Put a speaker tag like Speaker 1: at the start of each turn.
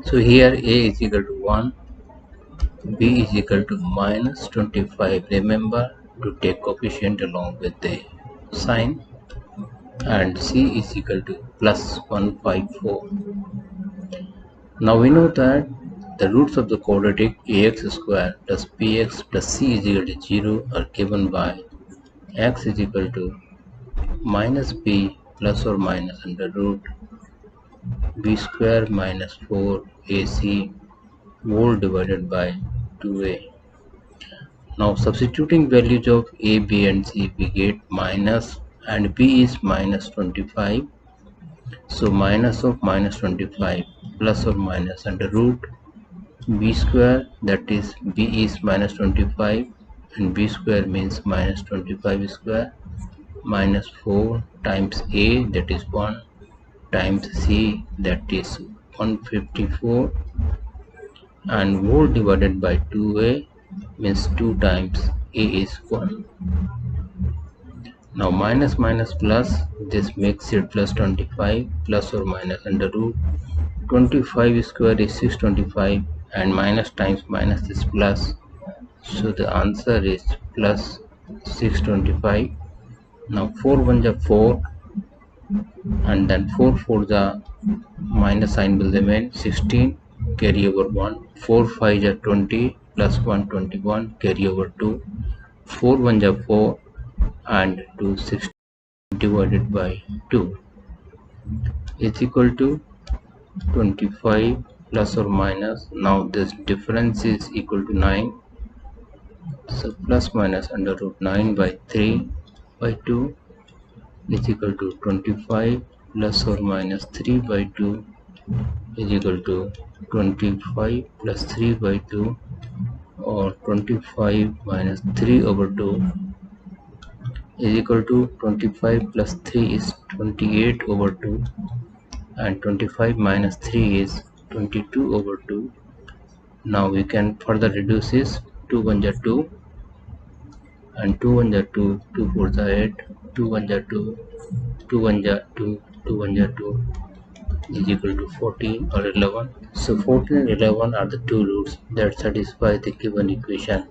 Speaker 1: So here A is equal to 1, B is equal to minus 25. Remember to take coefficient along with the sign, and C is equal to plus 154. Now we know that the roots of the quadratic ax square plus bx plus c is equal to 0 are given by x is equal to minus b plus or minus under root b square minus 4ac whole divided by 2a. Now substituting values of a, b and c, we get minus, and b is minus 25. So minus of minus 25 plus or minus under root b square, that is b is minus 25 and b square means minus 25 square, minus 4 times a, that is 1, times c, that is 154, and whole divided by 2a means 2 times a is 1. Now minus minus plus, this makes it plus 25 plus or minus under root 25 square is 625, and minus times minus is plus, so the answer is plus 625. Now 4 1 is 4, and then 4 4 the minus sign will remain, 16 carry over 1, 4 5 is 20 plus 1 21 carry over 2, 4 1 is 4 and 2 16 divided by 2 is equal to 25 plus or minus. Now this difference is equal to 9, so plus minus under root 9 by 3 by 2 is equal to 25 plus or minus 3 by 2 is equal to 25 plus 3 by 2, or 25 minus 3 over 2 is equal to 25 plus 3 is 28 over 2, and 25 minus 3 is 22 over 2. Now we can further reduce this. 2 1 is 2 and 2 1 is 2, 2 4 is 8, 2 1 is 2, 2 1 is 2, 2 1 is 2 is equal to 14 or 11. So 14 and 11 are the two roots that satisfy the given equation.